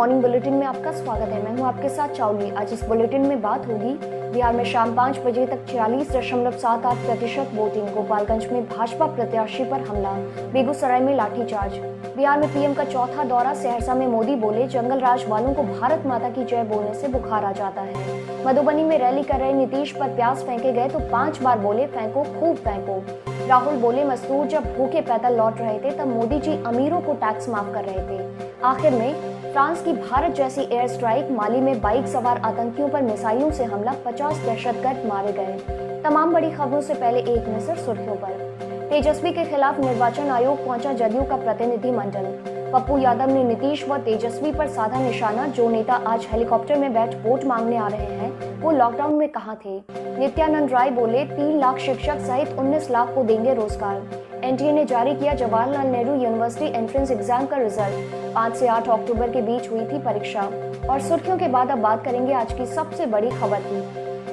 Morning bulletin में आपका स्वागत है। मैं हूं आपके साथ चावली। आज इस बुलेटिन में बात होगी बिहार में शाम 5 बजे तक 46.78% वोटिंग। गोपालगंज में भाजपा प्रत्याशी पर हमला, बेगूसराय में लाठीचार्ज। बिहार में पीएम का चौथा दौरा, सहरसा में मोदी बोले जंगल राज वालों को भारत माता की जय बोलने से बुखार आ जाता है। मधुबनी में रैली कर रहे नीतीश पर प्याज फेंके गए तो 5 बार बोले फेंको खूब फेंको। राहुल बोले मजदूर जब भूखे पैदल लौट रहे थे तब मोदी जी अमीरों को टैक्स माफ कर रहे थे। आखिर में फ्रांस की भारत जैसी एयर स्ट्राइक, माली में बाइक सवार आतंकियों पर मिसाइलों से हमला, 50 दहशतगर्द मारे गए। तमाम बड़ी खबरों से पहले एक नजर सुर्खियों पर। तेजस्वी के खिलाफ निर्वाचन आयोग पहुंचा जदयू का प्रतिनिधि मंडल। पप्पू यादव ने नीतीश व तेजस्वी पर साधा निशाना। जो नेता आज हेलीकॉप्टर में बैठ वोट मांगने आ रहे हैं वो लॉकडाउन में कहाँ थे। नित्यानंद राय बोले 3 लाख शिक्षक सहित 19 लाख को देंगे रोजगार। एनटीए ने जारी किया Jawaharlal Nehru university entrance exam का रिजल्ट। 5 से 8 अक्टूबर के बीच हुई थी परीक्षा। और सुर्खियों के बाद अब बात करेंगे आज की सबसे बड़ी खबर की।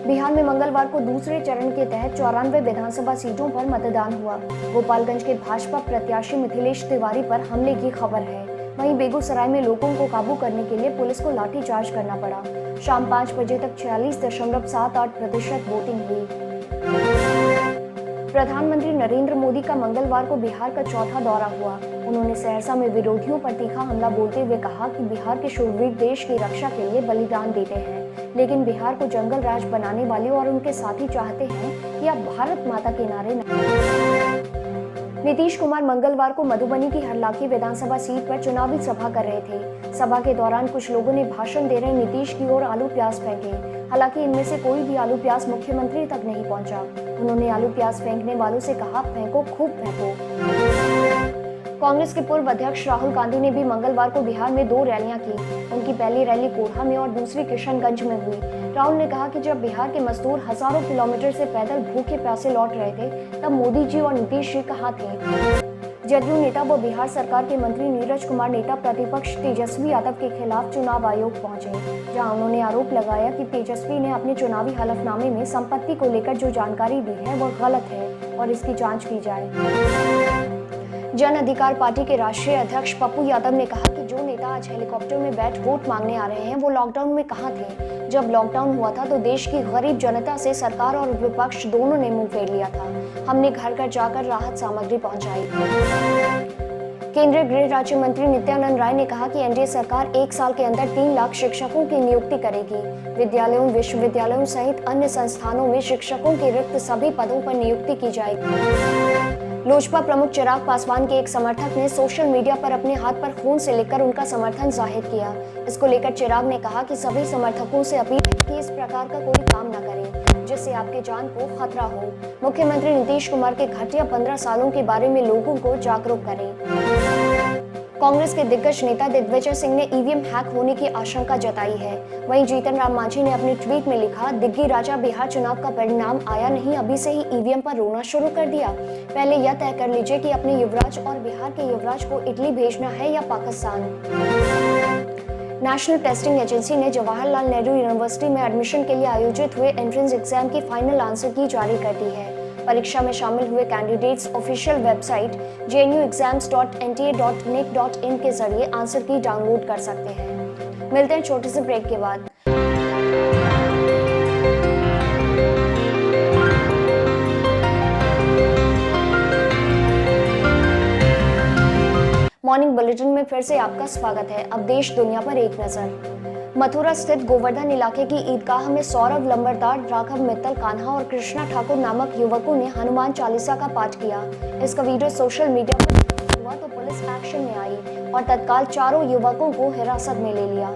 बिहार में मंगलवार को दूसरे चरण के तहत 94 विधानसभा सीटों पर मतदान हुआ। गोपालगंज के भाजपा प्रत्याशी मिथिलेश तिवारी पर हमले की खबर है। वहीं बेगूसराय में लोगों को काबू करने के लिए पुलिस को लाठीचार्ज करना पड़ा। शाम 5 बजे तक 46.78% वोटिंग हुई। प्रधानमंत्री नरेंद्र मोदी का मंगलवार को बिहार का चौथा दौरा हुआ। उन्होंने सहरसा में विरोधियों पर तीखा हमला बोलते हुए कहा कि बिहार के शूरवीर देश की रक्षा के लिए बलिदान देते हैं, लेकिन बिहार को जंगल राज बनाने वाले और उनके साथी चाहते हैं कि अब भारत माता के नारे नीतीश कुमार मंगलवार को मधुबनी की हरलाखी विधानसभा सीट पर चुनावी सभा कर रहे थे। सभा के दौरान कुछ लोगों ने भाषण दे रहे नीतीश की ओर आलू प्याज फेंके। हालांकि इनमें से कोई भी आलू प्याज मुख्यमंत्री तक नहीं पहुंचा। उन्होंने आलू प्याज फेंकने वालों से कहा फेंको खूब फेंको। कांग्रेस के पूर्व अध्यक्ष राहुल गांधी ने भी मंगलवार को बिहार में 2 रैलियां की। उनकी पहली रैली कोढ़ा में और दूसरी किशनगंज में हुई। राहुल ने कहा कि जब बिहार के मजदूर हजारों किलोमीटर से पैदल भूखे प्यासे लौट रहे थे तब मोदी जी और नीतीश जी कहाँ थे। जदयू नेता व बिहार सरकार के मंत्री नीरज कुमार नेता प्रतिपक्ष तेजस्वी यादव के खिलाफ चुनाव आयोग पहुंचे, जहां उन्होंने आरोप लगाया कि तेजस्वी ने अपने चुनावी हलफनामे में संपत्ति को लेकर जो जानकारी दी है वह गलत है और इसकी जांच की जाए। जन अधिकार पार्टी के राष्ट्रीय अध्यक्ष पप्पू यादव ने कहा कि जो नेता आज हेलीकॉप्टर में बैठ वोट मांगने आ रहे हैं वो लॉकडाउन में कहाँ थे। जब लॉकडाउन हुआ था तो देश की गरीब जनता से सरकार और विपक्ष दोनों ने मुंह फेर लिया था। हमने घर घर जाकर राहत सामग्री पहुंचाई। केंद्रीय गृह राज्य मंत्री नित्यानंद राय ने कहा कि एनडीए सरकार 1 साल के अंदर 3 लाख शिक्षकों की नियुक्ति करेगी। विद्यालयों, विश्वविद्यालयों सहित अन्य संस्थानों में शिक्षकों के रिक्त सभी पदों पर नियुक्ति की जाएगी। लोजपा प्रमुख चिराग पासवान के एक समर्थक ने सोशल मीडिया पर अपने हाथ पर खून से लिखकर उनका समर्थन जाहिर किया। इसको लेकर चिराग ने कहा कि सभी समर्थकों से अपील है कि इस प्रकार का कोई काम न करें जिससे आपके जान को खतरा हो। मुख्यमंत्री नीतीश कुमार के घटिया 15 सालों के बारे में लोगों को जागरूक करें। कांग्रेस के दिग्गज नेता दिग्विजय सिंह ने ईवीएम हैक होने की आशंका जताई है। वहीं जीतन राम मांझी ने अपने ट्वीट में लिखा, दिग्गी राजा बिहार चुनाव का परिणाम आया नहीं, अभी से ही ईवीएम पर रोना शुरू कर दिया। पहले यह तय कर लीजिए कि अपने युवराज और बिहार के युवराज को इटली भेजना है या पाकिस्तान। नेशनल टेस्टिंग एजेंसी ने जवाहरलाल नेहरू यूनिवर्सिटी में एडमिशन के लिए आयोजित हुए एंट्रेंस एग्जाम की फाइनल आंसर की जारी कर दी है। परीक्षा में शामिल हुए कैंडिडेट्स ऑफिशियल वेबसाइट jnuexams.nta.nic.in के जरिए आंसर की डाउनलोड कर सकते हैं। मिलते हैं छोटे से ब्रेक के बाद। मॉर्निंग बुलेटिन में फिर से आपका स्वागत है। अब देश दुनिया पर एक नजर। मथुरा स्थित गोवर्धन इलाके की ईदगाह में सौरभ लंबरदार, राघव मित्तल कान्हा और कृष्णा ठाकुर नामक युवकों ने हनुमान चालीसा का पाठ किया। इसका वीडियो सोशल मीडिया पर हुआ तो पुलिस एक्शन में आई और तत्काल चारों युवकों को हिरासत में ले लिया।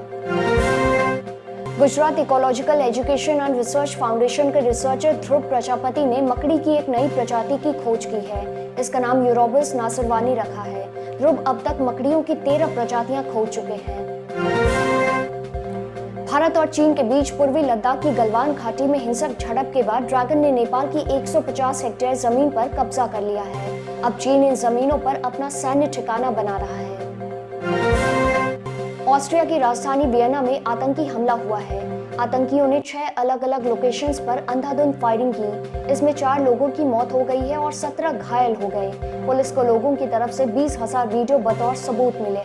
Gujarat ecological education and research foundation के रिसर्चर ध्रुव प्रजापति ने मकड़ी की एक नई प्रजाति की खोज की है। इसका नाम यूरोबस नासरवानी रखा है। ध्रुव अब तक मकड़ियों की 13 प्रजातियां खोज चुके हैं। भारत और चीन के बीच पूर्वी लद्दाख की गलवान घाटी में हिंसक झड़प के बाद ड्रैगन ने नेपाल की 150 हेक्टेयर जमीन पर कब्जा कर लिया है। अब चीन इन जमीनों पर अपना सैन्य ठिकाना बना रहा है। ऑस्ट्रिया की राजधानी वियना में आतंकी हमला हुआ है। आतंकियों ने 6 अलग अलग लोकेशंस पर अंधाधुंध फायरिंग की। इसमें 4 लोगों की मौत हो गई है और 17 घायल हो गए। पुलिस को लोगों की तरफ से 20,000 वीडियो बतौर सबूत मिले।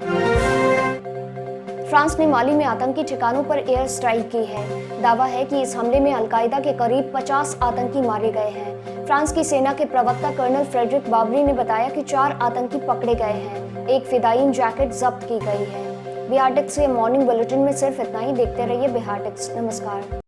फ्रांस ने माली में आतंकी ठिकानों पर एयर स्ट्राइक की है। दावा है कि इस हमले में अलकायदा के करीब 50 आतंकी मारे गए हैं। फ्रांस की सेना के प्रवक्ता कर्नल फ्रेडरिक बाबरी ने बताया कि 4 आतंकी पकड़े गए हैं। एक फिदायीन जैकेट जब्त की गई है। बिहार टेक्स से मॉर्निंग बुलेटिन में सिर्फ इतना ही। देखते रहिए बिहार टेक्स। नमस्कार।